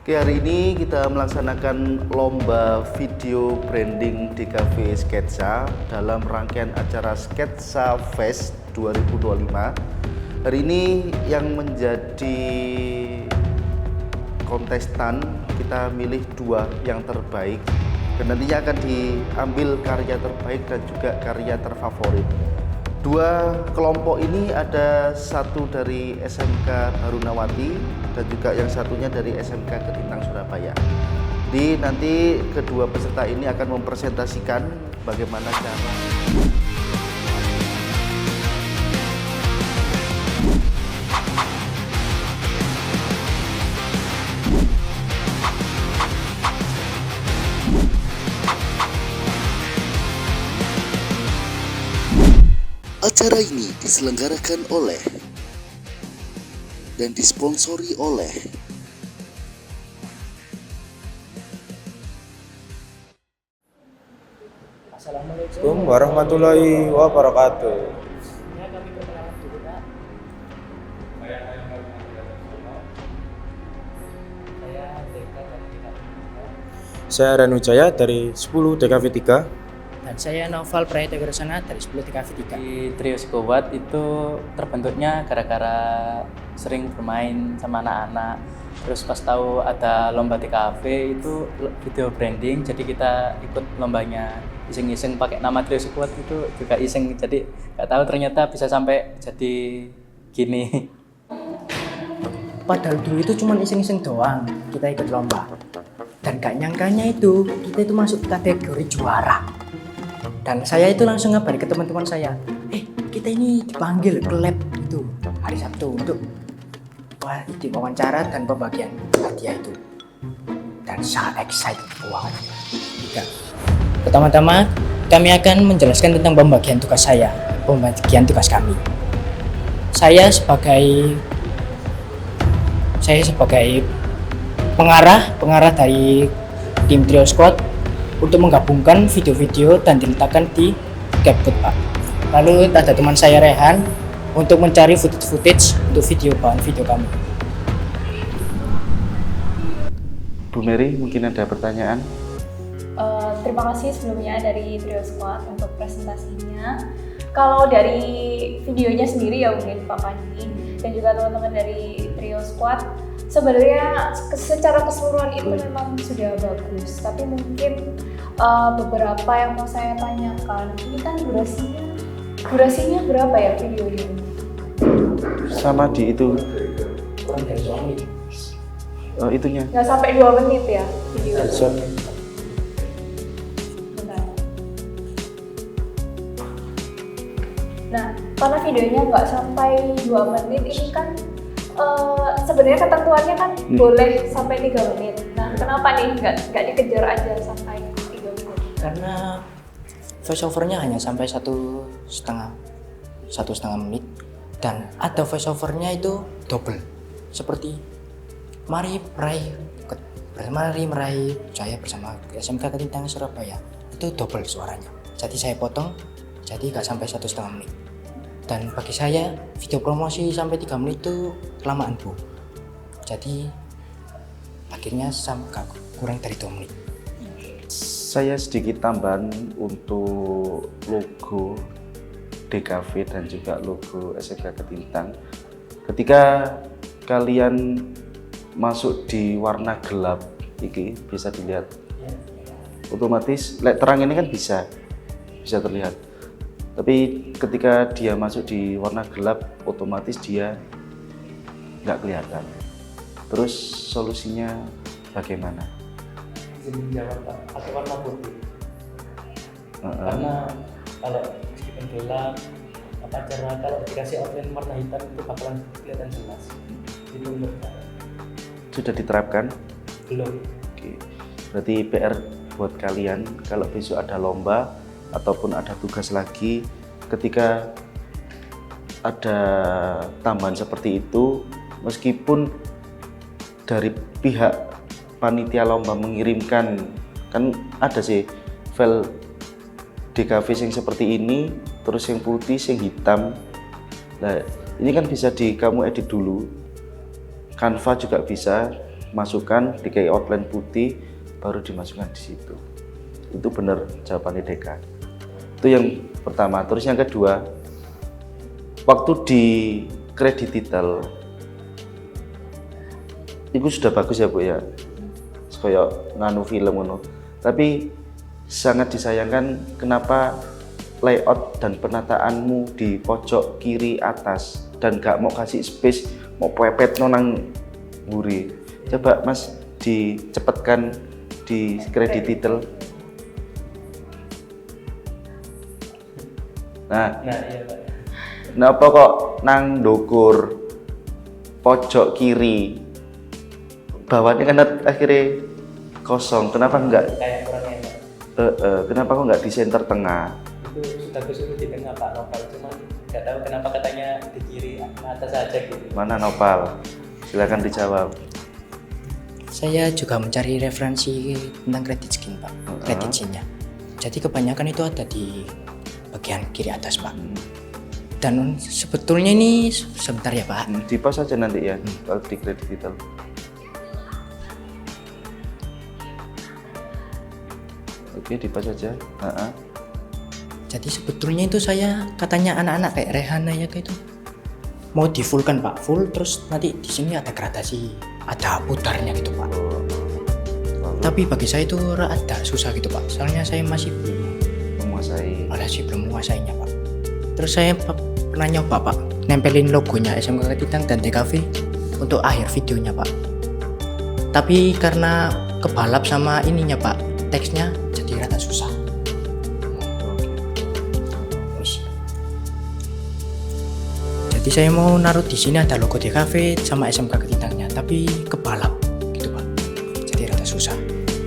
Oke, hari ini kita melaksanakan lomba video branding DKV Sketsa dalam rangkaian acara Sketsa Fest 2025. Hari ini yang menjadi kontestan kita milih 2 yang terbaik dan nantinya akan diambil karya terbaik dan juga karya terfavorit. 2 kelompok ini ada satu dari SMK Barunawati dan juga yang satunya dari SMK Ketintang Surabaya. Jadi nanti kedua peserta ini akan mempresentasikan bagaimana cara Acara ini diselenggarakan oleh dan disponsori oleh Assalamualaikum warahmatullahi wabarakatuh. Saya Ranu Jaya dari 10 DKV 3. Dan saya Noval Praetya dari 10 TKV 3. Di Trio Skowat itu terbentuknya gara-gara sering bermain sama anak-anak. Terus pas tahu ada lomba TKV itu video branding, jadi kita ikut lombanya. Iseng-iseng pakai nama Trio Skowat itu juga iseng, jadi nggak tahu ternyata bisa sampai jadi gini. Padahal dulu itu cuma iseng-iseng doang kita ikut lomba. Dan gak nyangkanya itu kita itu masuk kategori juara. Dan saya itu langsung ngabarin ke teman-teman saya, kita ini dipanggil ke lab itu hari Sabtu untuk diwawancara dan pembagian hadiah itu. Dan sangat excited banget. Pertama-tama kami akan menjelaskan tentang pembagian tugas tugas kami. Saya sebagai pengarah dari tim Trio Squad untuk menggabungkan video-video dan diletakkan di CapCut, Pak. Lalu ada teman saya Rehan untuk mencari footage untuk bahan video kami. Bu Mary, mungkin ada pertanyaan? Terima kasih sebelumnya dari Trio Squad untuk presentasinya. Kalau dari videonya sendiri ya mungkin Pak Panji dan juga teman-teman dari Trio Squad, sebenarnya secara keseluruhan itu memang sudah bagus, tapi mungkin beberapa yang mau saya tanyakan, ini kan durasinya berapa ya videonya? Sama di itu Kurang dari 2 menit. itunya. Nggak sampai 2 menit ya video? Benar. Nah, karena videonya nggak sampai 2 menit, ini kan sebenarnya ketentuannya kan boleh sampai 3 menit. Nah, kenapa nih nggak dikejar aja sampai 3 menit? Karena voiceovernya hanya sampai 1,5 menit dan ada voiceovernya itu double, seperti mari meraih jaya bersama SMK Ketintang Surabaya, itu double suaranya. Jadi saya potong, jadi nggak sampai 1,5 menit. Dan bagi saya video promosi sampai 3 menit itu kelamaan, Bu. Jadi akhirnya kurang dari 2 menit. Saya sedikit tambahan untuk logo DKV dan juga logo SMK Ketintang. Ketika kalian masuk di warna gelap, ini bisa dilihat. Otomatis terang ini kan bisa terlihat. Tapi ketika dia masuk di warna gelap, otomatis dia nggak kelihatan. Terus solusinya bagaimana? Menjawab Pak, atau warna putih. Karena kalau meskipun gelap, kalau dikasih outline warna hitam itu bakalan kelihatan jelas. Itu menurut saya. Sudah diterapkan? Belum. Oke. Berarti PR buat kalian kalau besok ada lomba ataupun ada tugas lagi, ketika ada tambahan seperti itu, meskipun dari pihak panitia lomba mengirimkan, kan ada sih file DKV yang seperti ini, terus yang putih, yang hitam. Nah, ini kan bisa kamu edit dulu, Canva juga bisa, masukkan, dikai outline putih, baru dimasukkan di situ. Itu benar jawabannya Deka. Itu yang pertama. Terus yang kedua, waktu di kredit title itu sudah bagus ya Bu ya, kayak nganu film ngono. Tapi sangat disayangkan kenapa layout dan penataanmu di pojok kiri atas dan gak mau kasih space, mau pepet nang mburi. Coba Mas dicepatkan di kredit title. Nah, iya Pak. kenapa kok nang ndukur pojok kiri bawahnya kan akhirnya kosong? Kenapa enggak? Kayak kurang enak. Kenapa kok enggak di center tengah? Itu sudah disuruh di tengah Pak Nopal, cuma nggak tahu kenapa katanya di kiri atas aja gitu. Mana Nopal? Silakan dijawab. Saya juga mencari referensi tentang credit skin Pak, credit skin-nya. Jadi kebanyakan itu ada di bagian kiri atas Pak. Dan sebetulnya ini sebentar ya Pak. Di pause saja nanti ya, kalau di kredit title. Oke, di pause saja. Jadi sebetulnya itu saya katanya anak-anak kayak Rehana ya kayak itu mau di full kan Pak, full terus nanti di sini ada gradasi, ada putarnya gitu Pak. Tapi bagi saya itu agak susah gitu Pak, soalnya saya masih belum menguasainya Pak. Terus saya pernah nyoba Pak, nempelin logonya SMK Ketintang dan DKV untuk akhir videonya Pak. Tapi karena kebalap sama ininya Pak, teksnya jadi rada susah. Jadi saya mau naruh di sini ada logo DKV sama SMK Ketintangnya, tapi kebalap gitu Pak. Jadi rada susah.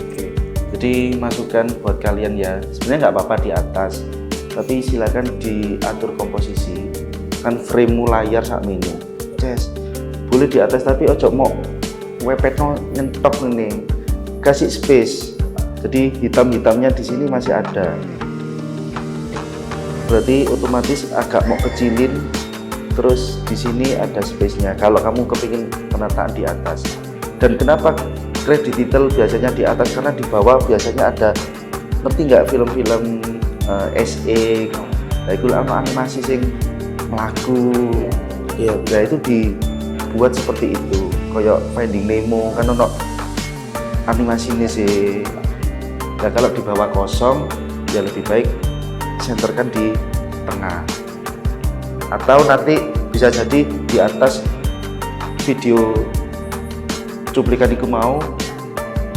Oke. Jadi masukan buat kalian ya, sebenarnya nggak apa-apa di atas, tapi silakan diatur komposisi. Kan frame layar sak menu, boleh di atas tapi ojo mau wepetno nyentok ini, kasih space. Jadi hitam-hitamnya di sini masih ada. Berarti otomatis agak mau kecilin. Terus di sini ada space-nya kalau kamu kepingin penataan di atas. Dan kenapa kredit title biasanya di atas? Karena di bawah biasanya ada, ngerti nggak film-film SE, nah itu animasi sing melaku, ya itu dibuat seperti itu. Kayak Finding Nemo kan ono animasi ini sih. Nah kalau di bawah kosong ya lebih baik senterkan di tengah. Atau nanti bisa jadi di atas video cuplikan iku mau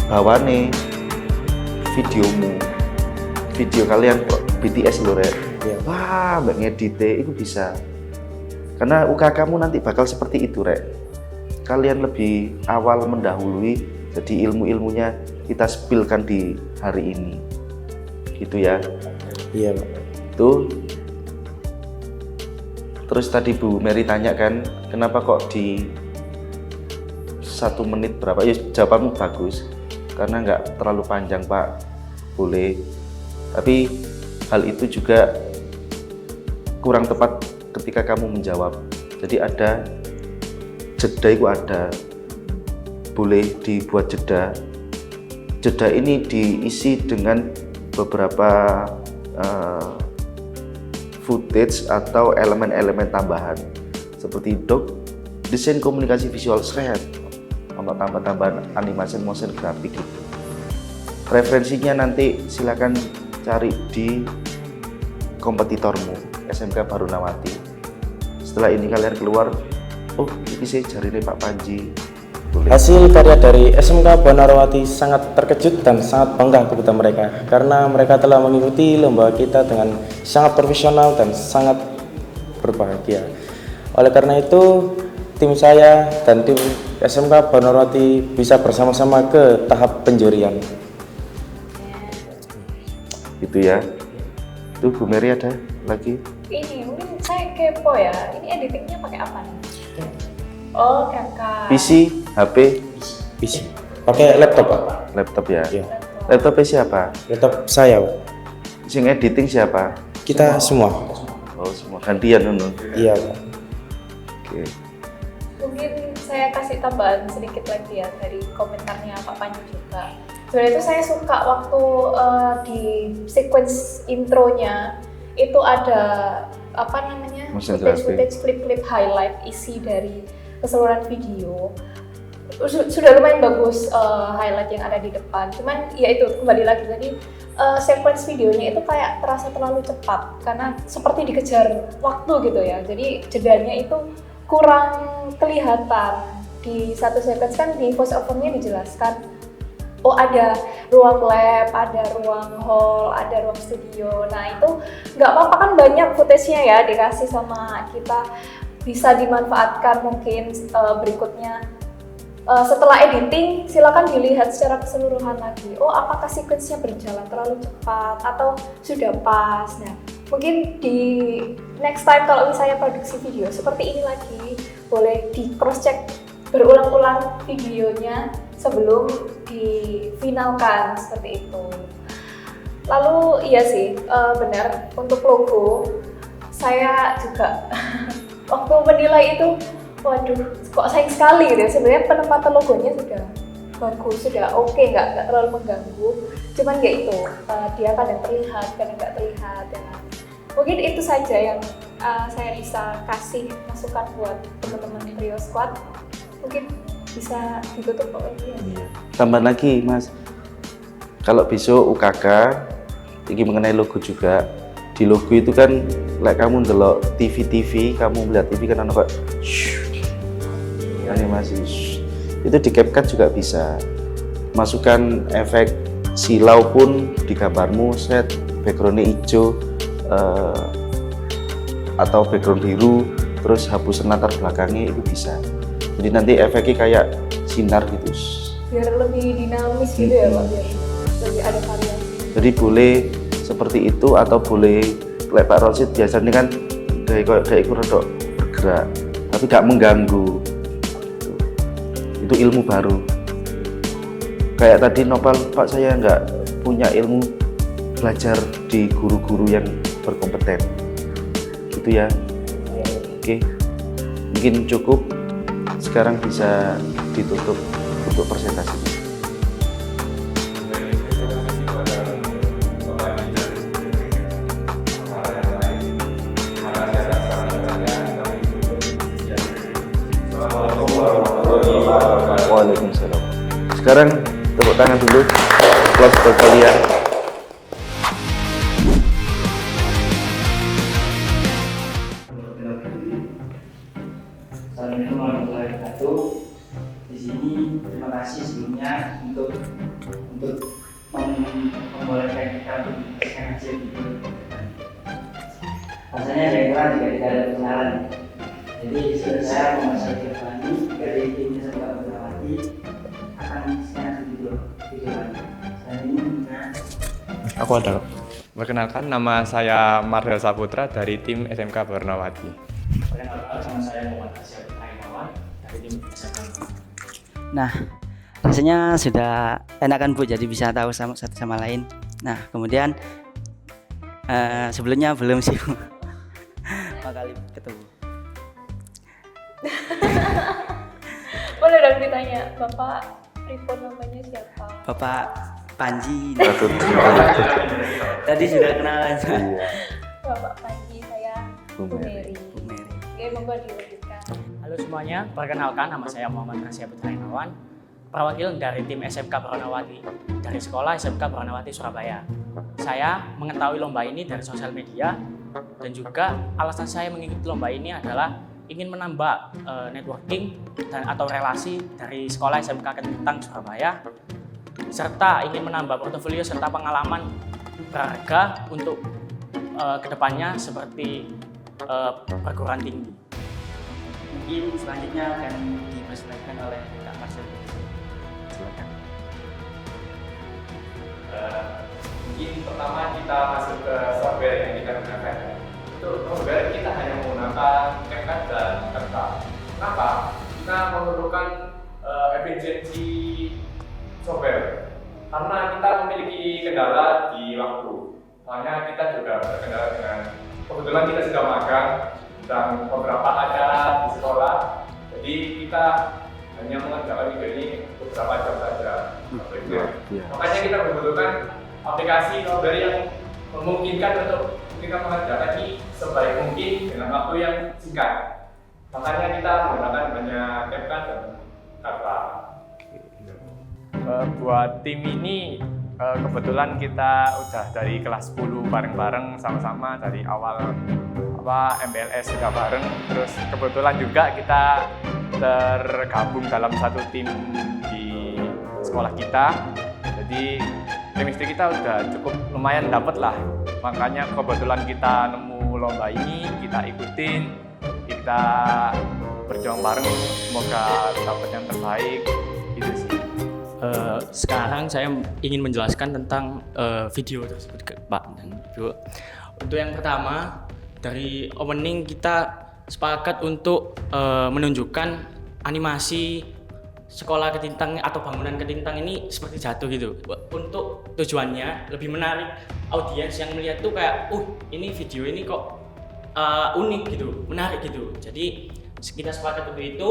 bawane videomu, video kalian BTS lho Rek. Ya. Wah, mbak ngedite itu bisa. Karena UK kamu nanti bakal seperti itu Rek. Kalian lebih awal mendahului, jadi ilmu-ilmunya kita spillkan di hari ini. Gitu ya. Iya Pak. Tuh. Terus tadi Bu Mary tanya kan, kenapa kok di 1 menit berapa? Ya jawabanmu bagus, karena nggak terlalu panjang Pak, boleh. Tapi hal itu juga kurang tepat ketika kamu menjawab. Jadi ada jeda itu ada, boleh dibuat jeda. Jeda ini diisi dengan beberapa footage atau elemen-elemen tambahan seperti desain komunikasi visual shred, untuk tambahan animasi motion grafik gitu. Referensinya nanti silakan cari di kompetitormu SMK Barunawati. Setelah ini kalian keluar, oh ini sih jari Pak Panji. Boleh. Hasil karya dari SMK Barunawati sangat terkejut dan sangat bangga kepada mereka karena mereka telah mengikuti lomba kita dengan sangat profesional dan sangat berbahagia. Oleh karena itu, tim saya dan tim SMK Barunawati bisa bersama-sama ke tahap penjurian. Gitu ya. Tuh Bu Mary ada lagi? Ini mungkin saya kepo ya, ini editingnya pakai apa nih? Oh, CapCut. PC, HP, PC. Pakai laptop Pak. laptop ya. Iya. Laptopnya siapa? Laptop saya Pak. Sing editing siapa? Kita semua. Oh semua gantian Nunu. Iya Pak. Oke. Mungkin saya kasih tambahan sedikit lagi ya dari komentarnya Pak Panji juga. Sebenarnya itu saya suka waktu di sequence intronya itu ada apa namanya footage klip-klip highlight isi dari keseluruhan video. Sudah lumayan bagus highlight yang ada di depan. Cuman ya itu kembali lagi tadi sequence videonya itu kayak terasa terlalu cepat karena seperti dikejar waktu gitu ya. Jadi jedanya itu kurang kelihatan. Di satu sequence kan di voice over-nya dijelaskan oh ada ruang lab, ada ruang hall, ada ruang studio. Nah itu nggak apa-apa kan banyak footage-nya ya dikasih sama kita, bisa dimanfaatkan mungkin berikutnya. Setelah editing silakan dilihat secara keseluruhan lagi. Oh apakah sequence-nya berjalan terlalu cepat atau sudah pas. Nah mungkin di next time kalau misalnya produksi video seperti ini lagi, boleh di cross check berulang-ulang videonya sebelum difinalkan seperti itu. Lalu iya sih benar untuk logo saya juga waktu menilai itu waduh kok sayang sekali gitu ya. Sebenarnya penempatan logonya sudah bagus, sudah oke, nggak terlalu mengganggu. Cuman ya itu dia kadang terlihat, kadang nggak terlihat ya. Mungkin itu saja yang saya bisa kasih masukan buat teman-teman Trio Squad. Mungkin bisa ditutup lagi ya. Iya. Tambah lagi Mas, kalau besok UKK ini mengenai logo juga, di logo itu kan kamu ndelok TV, kamu melihat TV kan ada animasi itu di CapCut juga bisa. Masukkan efek silau pun di gambarmu, set backgroundnya hijau atau background biru, terus hapusan latar belakangnya itu bisa. Jadi nanti efeknya kayak sinar gitu. Biar lebih dinamis gitu ya Pak, biar lebih ada variasi. Jadi boleh seperti itu atau boleh kayak Pak Rosid biasanya kan kayak ikut rodok bergerak tapi gak mengganggu. Itu ilmu baru. Kayak tadi Nopal, Pak saya nggak punya ilmu belajar di guru-guru yang berkompeten. Gitu ya. Oke. Mungkin cukup. Sekarang bisa ditutup untuk presentasinya. Waalaikumsalam. Sekarang tepuk tangan dulu. Applause buat kalian. Assalamualaikum warahmatullahi wabarakatuh. Di sini terima kasih sebelumnya untuk membolehkan kita untuk menyaksikan hasil video. Rasanya kira-kira juga tidak ada perkenalan. Jadi sudah saya Muhammad Syarif Irfani dari tim SMK Bernawati akan menyaksikan video lagi. Saya ini Aku ada. Perkenalkan, nama saya Marhel Saputra dari tim SMK Bernawati. Perkenalkan, sama saya Muhammad Asyad Aimawan dari tim SMK. Nah, rasanya sudah enakan Bu, jadi bisa tahu satu sama lain. Nah, kemudian sebelumnya belum sih Bu. Kali ketemu. Boleh dong ditanya, Bapak report namanya siapa? Bapak Panji. Patut. Tadi sudah kenalan. Bapak Panji, saya Bu Mary. Bu Mary. Oke, monggo dilanjutkan. Halo semuanya, perkenalkan nama saya Muhammad Kasya Putra Inawan, perwakilan dari tim SMK Bernawati dari sekolah SMK Bernawati Surabaya. Saya mengetahui lomba ini dari sosial media dan juga alasan saya mengikuti lomba ini adalah ingin menambah networking dan atau relasi dari sekolah SMK Kentang Surabaya, serta ingin menambah portofolio serta pengalaman berharga untuk kedepannya seperti perguruan tinggi. Mungkin selanjutnya akan dipresentasikan oleh Kak Marcel. Silakan. Mungkin pertama kita masuk ke software yang kita gunakan. Untuk software kita hanya menggunakan CapCut dan Canva. Kenapa? Kita memerlukan efisiensi software karena kita memiliki kendala di waktu. Soalnya kita juga berkendala dengan kebetulan kita sedang magang dan beberapa acara di sekolah, jadi kita hanya mengerjakan video ini beberapa jam saja. Iya. Makanya kita membutuhkan aplikasi Cloudberry yang memungkinkan untuk kita mengerjakan ini sebaik mungkin dengan waktu yang singkat. Makanya kita menggunakan banyak CapCut dan Canva. Buat tim ini kebetulan kita udah dari kelas 10 bareng-bareng sama-sama dari awal MPLS juga bareng. Terus kebetulan juga kita tergabung dalam satu tim di sekolah kita. Jadi chemistry kita udah cukup lumayan dapet lah. Makanya kebetulan kita nemu lomba ini, kita ikutin, kita berjuang bareng, semoga dapat yang terbaik. Itu sih. Sekarang saya ingin menjelaskan tentang video tersebut Pak dan Ibu. Untuk yang pertama, dari opening kita sepakat untuk menunjukkan animasi sekolah Ketintang atau bangunan Ketintang ini seperti jatuh gitu. Untuk tujuannya lebih menarik audiens yang melihat tuh kayak, ini video ini kok unik gitu, menarik gitu. Jadi kita sepakat untuk itu,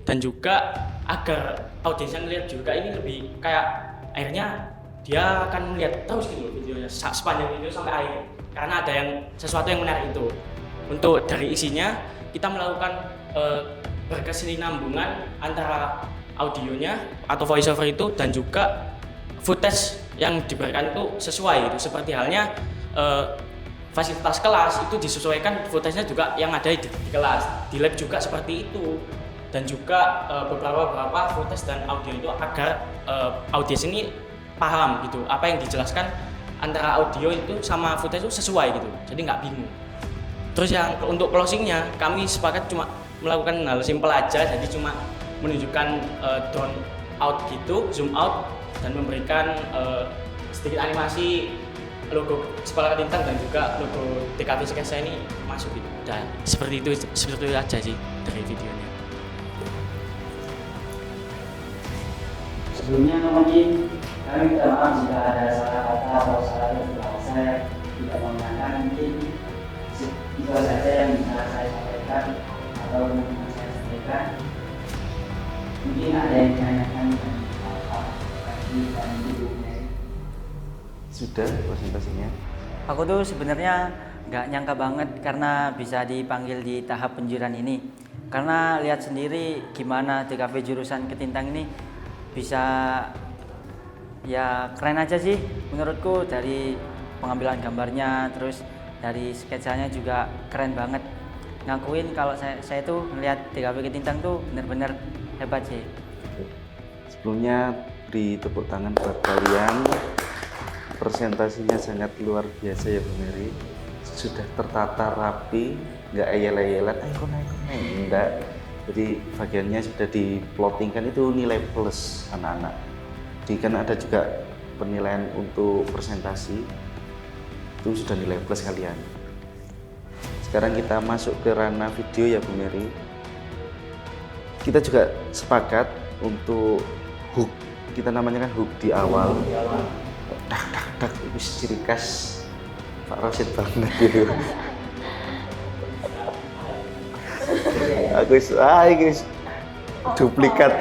dan juga agar audiens yang melihat juga ini lebih kayak akhirnya dia akan melihat terus gitu videonya sepanjang video sampai akhir, karena ada yang sesuatu yang menarik itu. Untuk dari isinya kita melakukan berkesinambungan antara audionya atau voice over itu dan juga footage yang diberikan itu sesuai gitu. Seperti halnya fasilitas kelas itu disesuaikan footage-nya juga yang ada di kelas, di lab juga seperti itu. Dan juga beberapa footage dan audio itu agar audiens ini paham gitu apa yang dijelaskan antara audio itu sama footage itu sesuai gitu, jadi nggak bingung. Terus yang untuk closingnya kami sepakat cuma melakukan hal simpel aja, jadi cuma menunjukkan down out gitu, zoom out, dan memberikan sedikit animasi logo Sekolah Ketintang dan juga logo TKV Sketsa ini masuk gitu. Dan seperti itu aja sih dari videonya. Sebelumnya kami minta maaf jika ada salah kata atau salah bahasa yang tidak menggunakan, mungkin itu saja yang bisa saya sampaikan atau yang saya sampaikan. Mungkin ada yang ditanyakan dan Sudah presentasinya. Aku tuh sebenarnya nggak nyangka banget karena bisa dipanggil di tahap penjuran ini. Karena lihat sendiri gimana TKV jurusan Ketintang ini bisa, ya keren aja sih menurutku, dari pengambilan gambarnya, terus dari sketsanya juga keren banget. Ngakuin kalau saya tuh melihat TKV Ketintang tuh bener-bener hebat sih. Sebelumnya beri tepuk tangan buat kalian. Presentasinya sangat luar biasa ya Bu Mary. Sudah tertata rapi, nggak ayel-ayelan, enggak. Jadi bagiannya sudah diplotingkan, itu nilai plus anak-anak. Jadi kan ada juga penilaian untuk presentasi, itu sudah nilai plus kalian. Sekarang kita masuk ke ranah video ya Bu Mary. Kita juga sepakat untuk hook, kita namanya kan hook di awal. Dak, itu ciri khas Pak Rosid banget gitu. Guys, duplikat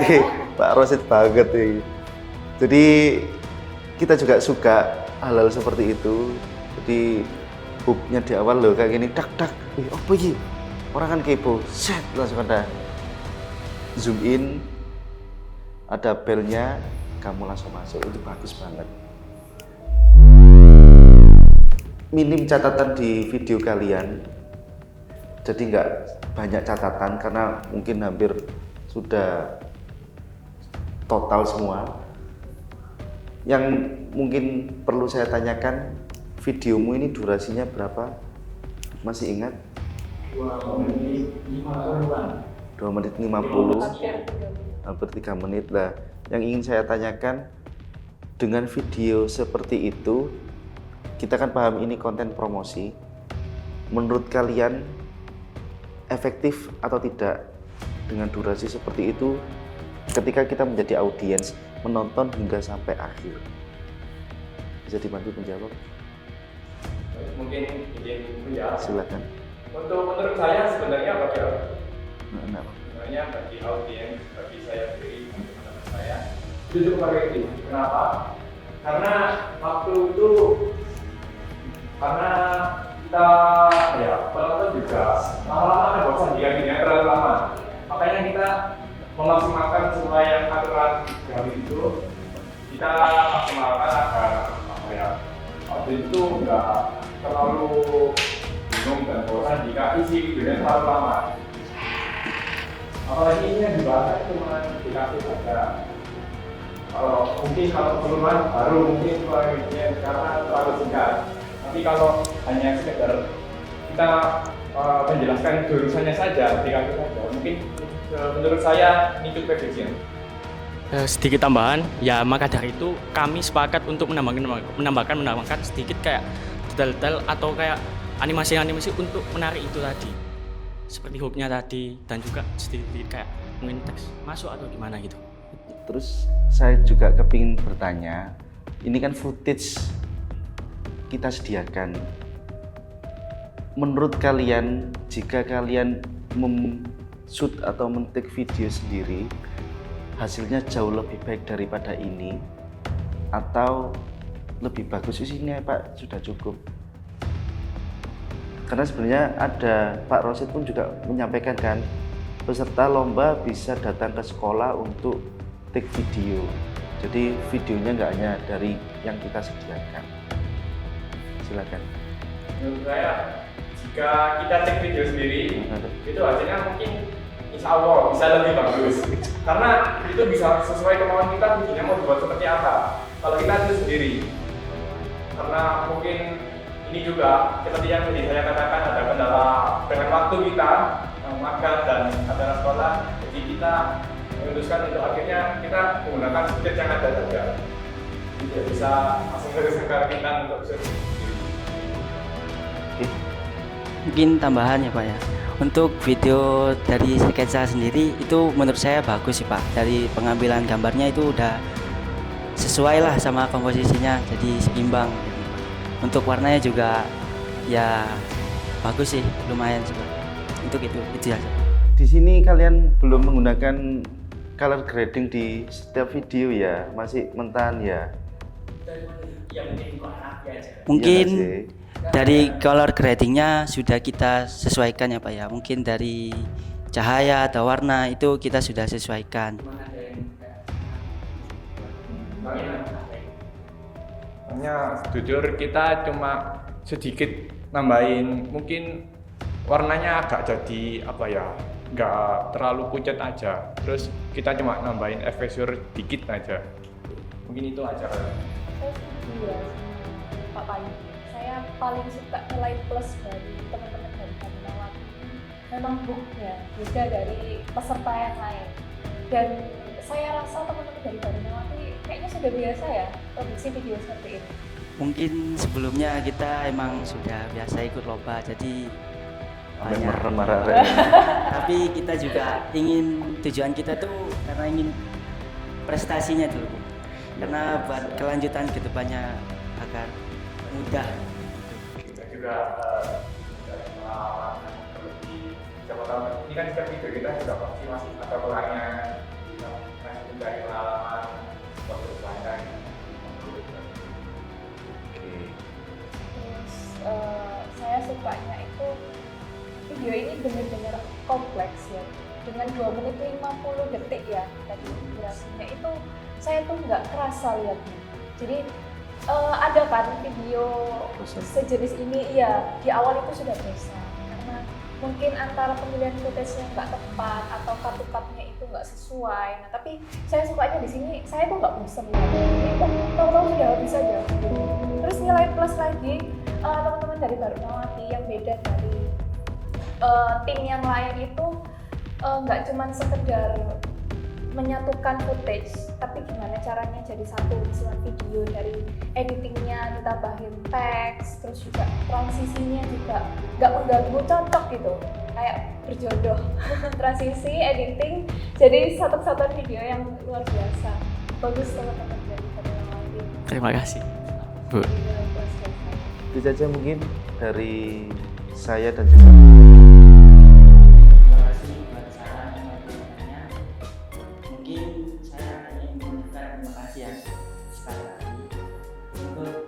Pak Rosid banget nih. Jadi kita juga suka hal-hal seperti itu. Jadi hooknya di awal loh kayak gini, dak, apa ini? Orang kan kepo, set langsung ada zoom in, ada belnya, kamu langsung masuk, itu bagus banget. Minim catatan di video kalian, jadi nggak banyak catatan karena mungkin hampir sudah total semua. Yang mungkin perlu saya tanyakan, videomu ini durasinya berapa? Masih ingat? 2 menit 50, hampir 3 menit lah. Yang ingin saya tanyakan, dengan video seperti itu, kita kan paham ini konten promosi. Menurut kalian efektif atau tidak dengan durasi seperti itu ketika kita menjadi audiens menonton hingga sampai akhir? Bisa dibantu menjawab? Mungkin izin ya. Silakan. Menurut saya sebenarnya bagi sebenarnya bagi audiens, bagi saya sendiri, teman-teman saya itu cukup efektif. Kenapa? Karena waktu itu kita ya penonton juga lama-lama kan bosan jika tidak terlalu lama. Makanya kita memaksimalkan semua yang aturan jam itu kita maksimalkan agar audiens itu nggak terlalu bingung dan bosan jika isi videonya terlalu lama. Apalagi ini yang dibahas cuma dikasih saja. Mungkin kalau keseluruhan baru mungkin videonya karena terlalu singkat. Tapi kalau hanya sekedar kita menjelaskan jurusannya saja, dikasih saja, mungkin menurut saya ini cukup efisien. Sedikit tambahan, ya maka dari itu kami sepakat untuk menambahkan sedikit kayak detail-detail atau kayak animasi-animasi untuk menarik itu tadi, seperti hooknya tadi, dan juga sedikit kayak mungkin teks masuk atau gimana gitu. Terus saya juga kepingin bertanya, ini kan footage kita sediakan. Menurut kalian, jika kalian shoot atau men-take video sendiri, hasilnya jauh lebih baik daripada ini atau lebih bagus isinya Pak sudah cukup? Karena sebenarnya ada Pak Rosid pun juga menyampaikan kan, peserta lomba bisa datang ke sekolah untuk take video. Jadi videonya nggak hanya dari yang kita sediakan. Silakan. Menurut saya, jika kita take video sendiri, itu hasilnya mungkin insya Allah bisa lebih bagus. Karena itu bisa sesuai kemauan kita, videonya mau dibuat seperti apa. Kalau kita itu sendiri, karena mungkin ini juga seperti yang tadi saya katakan, ada kendala dengan waktu kita, magang dan acara sekolah. Jadi kita memutuskan untuk akhirnya kita menggunakan footage yang ada saja. Tidak bisa langsung kita untuk Mungkin tambahan ya Pak ya, untuk video dari sketsa sendiri itu menurut saya bagus sih Pak. Dari pengambilan gambarnya itu udah sesuai lah sama komposisinya, jadi seimbang. Untuk warnanya juga ya bagus sih, lumayan sih Pak. Untuk itu aja. Di sini kalian belum menggunakan color grading di setiap video ya, masih mentahan ya? Mungkin ya, dari color gradingnya sudah kita sesuaikan ya Pak ya. Mungkin dari cahaya atau warna itu kita sudah sesuaikan. Hanya jujur kita cuma sedikit nambahin, mungkin warnanya agak jadi nggak terlalu pucat aja. Terus kita cuma nambahin efek dikit aja. Mungkin itu aja. Saya setuju ya sama Pak Payu. Saya paling suka nilai plus dari teman-teman dari Badminawati. Memang hooknya beda dari peserta yang lain. Dan saya rasa teman-teman dari Badminawati kayaknya sudah biasa ya produksi video seperti ini. Mungkin sebelumnya kita emang sudah biasa ikut lomba, jadi banyak marah-marah. Tapi kita juga tujuan kita tuh karena ingin prestasinya dulu, karena buat kelanjutan kedepannya agar mudah. Kita juga pengalaman lebih, siapa tahu ini kan setiap video kita juga pasti masih ada kurangnya, kita masih mencari pengalaman waktu panjang. Terus saya sukanya itu video ini benar-benar kompleks ya, dengan 2 menit 50 detik ya tadi durasinya itu saya tuh nggak kerasa lihatnya. Jadi ada kan video sejenis ini ya di awal itu sudah bosan karena mungkin antara pemilihan footage-nya nggak tepat atau cut-nya itu nggak sesuai. Nah tapi saya sukanya di sini saya tuh nggak bosan lihatnya. Tahu-tahu sudah habis aja. Terus nilai plus lagi teman-teman dari Badminawati yang beda dari tim yang lain itu nggak cuma sekedar menyatukan footage, tapi gimana caranya jadi satu visual video, dari editingnya ditambahin teks, terus juga transisinya juga nggak mengganggu, cocok gitu, kayak berjodoh. Transisi, editing, jadi satu-satuan video yang luar biasa. Bagus teman-teman dari Badminawati. Terima kasih Bu. Itu saja mungkin dari saya dan juga Terima kasih buat saran sekali untuk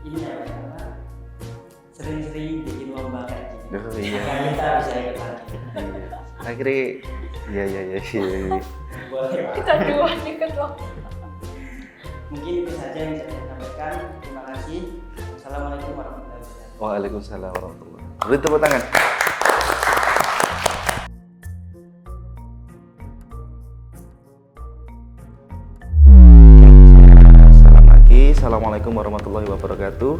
ini ya Pak, apa, sering-sering bikin lomba kayak gini. Oh, iya. Agar kita bisa ikut lagi. Akhirnya iya. Boleh Pak. Kita dua ikut loh. Mungkin itu saja yang bisa saya sampaikan. Terima kasih. Assalamualaikum warahmatullahi wabarakatuh. Waalaikumsalam warahmatullahi wabarakatuh. Beri tepuk tangan. Salam lagi. Assalamualaikum warahmatullahi wabarakatuh.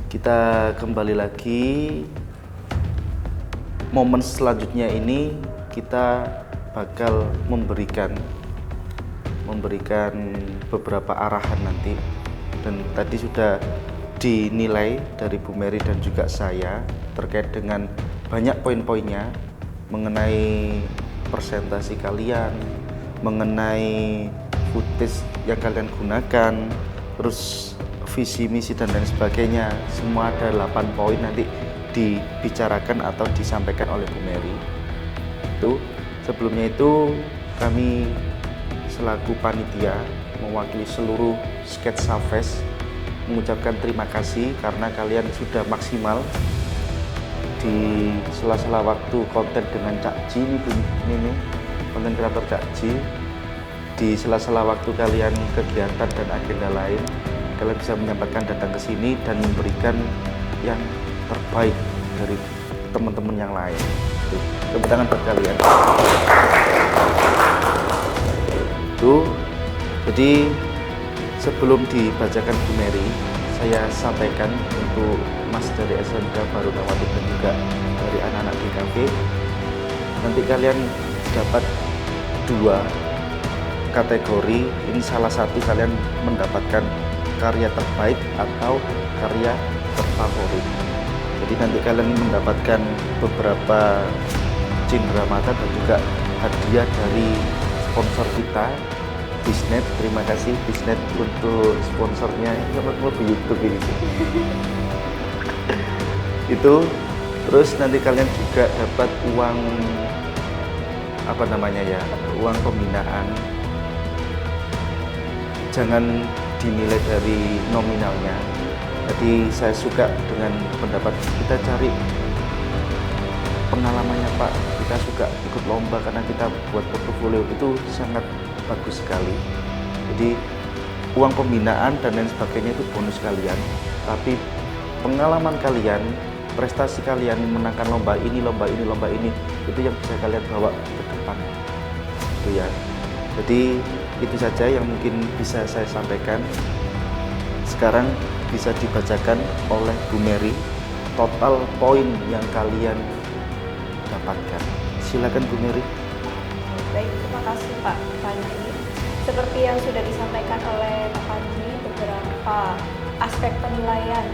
Kita kembali lagi. Momen selanjutnya ini kita bakal memberikan beberapa arahan nanti, dan tadi sudah dinilai dari Bu Mary dan juga saya terkait dengan banyak poin-poinnya mengenai presentasi kalian, mengenai footage yang kalian gunakan, terus visi misi dan lain sebagainya. Semua ada 8 poin nanti dibicarakan atau disampaikan oleh Bu Mary. Itu sebelumnya itu kami selaku panitia mewakili seluruh Sketsa Fest mengucapkan terima kasih karena kalian sudah maksimal di sela-sela waktu konten dengan Cak Ji ini konten kreator Cak Ji. Di sela-sela waktu kalian kegiatan dan agenda lain, kalian bisa menyempatkan datang ke sini dan memberikan yang terbaik dari teman-teman yang lain. Tepuk tangan buat kalian. Jadi sebelum dibacakan Bu Mary, saya sampaikan untuk Mas dari SMK Barunawati dan juga dari anak-anak DKV, nanti kalian dapat 2 kategori. Ini salah satu kalian mendapatkan karya terbaik atau karya terfavorit. Jadi nanti kalian mendapatkan beberapa cindera mata dan juga hadiah dari sponsor kita, Bisnet. Terima kasih Bisnet untuk sponsornya. Selamat di YouTube ini. Itu terus nanti kalian juga dapat uang uang pembinaan. Jangan dinilai dari nominalnya. Jadi saya suka dengan pendapat kita cari pengalamannya Pak. Kita suka ikut lomba karena kita buat portofolio itu sangat bagus sekali. Jadi uang pembinaan dan lain sebagainya itu bonus kalian, tapi pengalaman kalian, prestasi kalian menangkan lomba ini itu yang bisa kalian bawa ke depan. Itu ya. Jadi itu saja yang mungkin bisa saya sampaikan. Sekarang bisa dibacakan oleh Bu Mary total poin yang kalian dapatkan. Silakan Bu Mary. Baik, terima kasih Pak Panji. Seperti yang sudah disampaikan oleh Pak Panji, beberapa aspek penilaian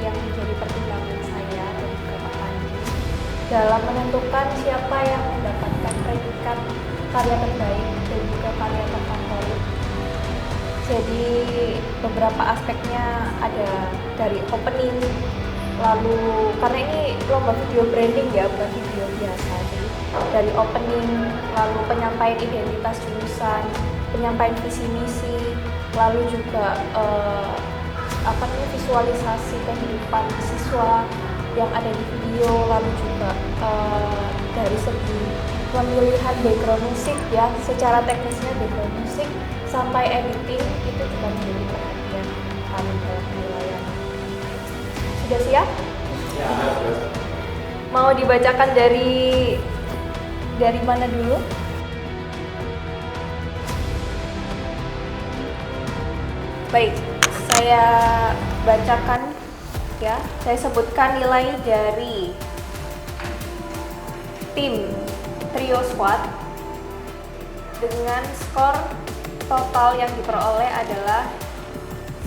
yang menjadi pertimbangan saya dan juga Pak Panji dalam menentukan siapa yang mendapatkan predikat karya terbaik dan juga karya terfavorit. Jadi beberapa aspeknya ada dari opening, lalu karena ini lomba video branding ya, bukan video biasa. Jadi dari opening, lalu penyampaian identitas jurusan, penyampaian visi misi, lalu juga visualisasi kehidupan siswa yang ada di video, lalu juga dari segi pemilihan background musik ya, secara teknisnya background musik sampai editing itu juga menjadi perhatian kami dalam penilaian. Sudah siap? Ya. Mau dibacakan dari mana dulu? Baik, saya bacakan ya. Saya sebutkan nilai dari tim Trio Squad dengan skor total yang diperoleh adalah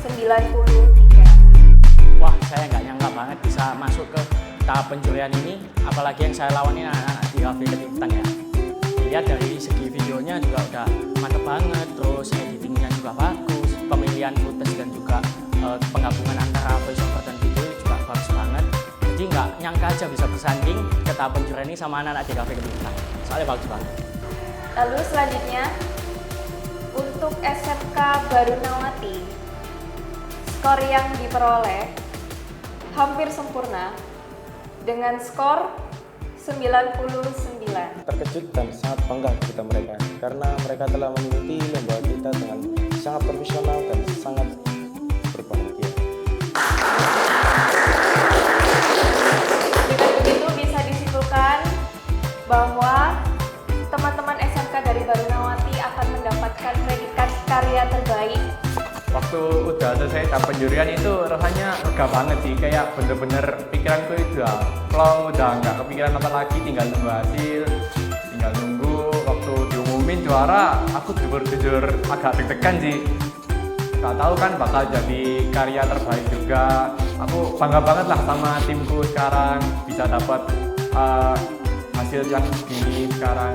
93. Wah, saya nggak nyangka banget bisa masuk ke tahap penjurian ini, apalagi yang saya lawan ini anak-anak di kafe ketikitan ya. Dilihat dari segi videonya juga udah mantep banget, terus editingnya juga bagus, pemilihan footage dan juga penggabungan antara voiceover dan video juga bagus banget. Jadi nggak nyangka aja bisa bersanding ke tahap penjurian ini sama anak-anak di kafe ketikitan. Soalnya bagus banget. Lalu selanjutnya untuk SMK Barunawati, skor yang diperoleh hampir sempurna dengan skor 99. Terkejut dan sangat bangga kepada mereka karena mereka telah mengikuti lomba kita dengan sangat profesional dan sangat berbahagia. Dengan begitu bisa disimpulkan bahwa teman-teman SMK dari Barunawati akan mendapatkan predikat karya terbaik. Waktu udah selesai tahap penjurian itu rasanya lega banget sih, kayak bener-bener pikiranku itu udah plong, udah nggak kepikiran apa lagi, tinggal nunggu hasil, tinggal nunggu waktu diumumin juara. Aku jujur agak deg-degan sih, nggak tahu kan bakal jadi karya terbaik juga. Aku bangga banget lah sama timku sekarang bisa dapat hasil yang begini sekarang.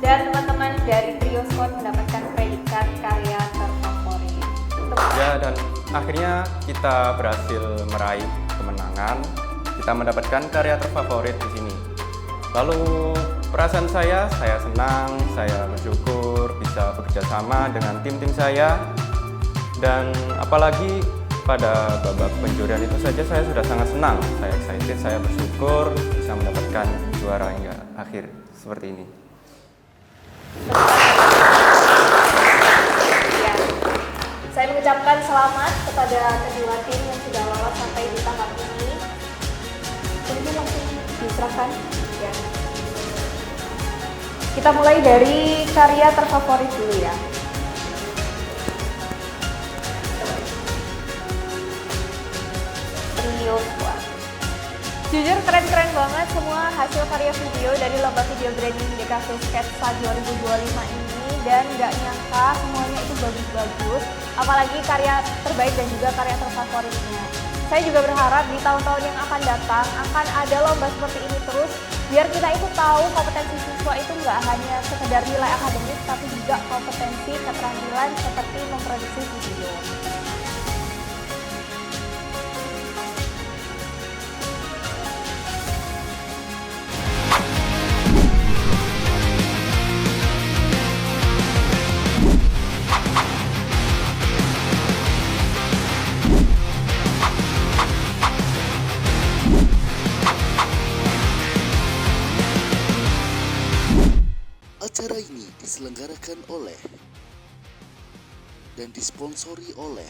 Dan teman-teman dari Trio Squad mendapatkan predikat karya terfavorit. Ya, dan akhirnya kita berhasil meraih kemenangan. Kita mendapatkan karya terfavorit di sini. Lalu perasaan saya senang, saya bersyukur bisa bekerja sama dengan tim-tim saya. Dan apalagi pada babak penjurian itu saja saya sudah sangat senang. Saya excited, saya bersyukur bisa mendapatkan juara hingga akhir seperti ini. Ya, saya mengucapkan selamat kepada kedua tim yang sudah lolos sampai di tahap ini. Ini langsung diserahkan. Ya. Kita mulai dari karya terfavorit dulu ya. Trio Squad. Jujur keren-keren banget semua hasil karya video dari lomba video branding DKV Sketsa 2025 ini, dan nggak nyangka semuanya itu bagus-bagus, apalagi karya terbaik dan juga karya terfavoritnya. Saya juga berharap di tahun-tahun yang akan datang akan ada lomba seperti ini terus, biar kita itu tahu kompetensi siswa itu nggak hanya sekedar nilai akademis, tapi juga kompetensi keterampilan seperti memproduksi video. Acara ini diselenggarakan oleh dan disponsori oleh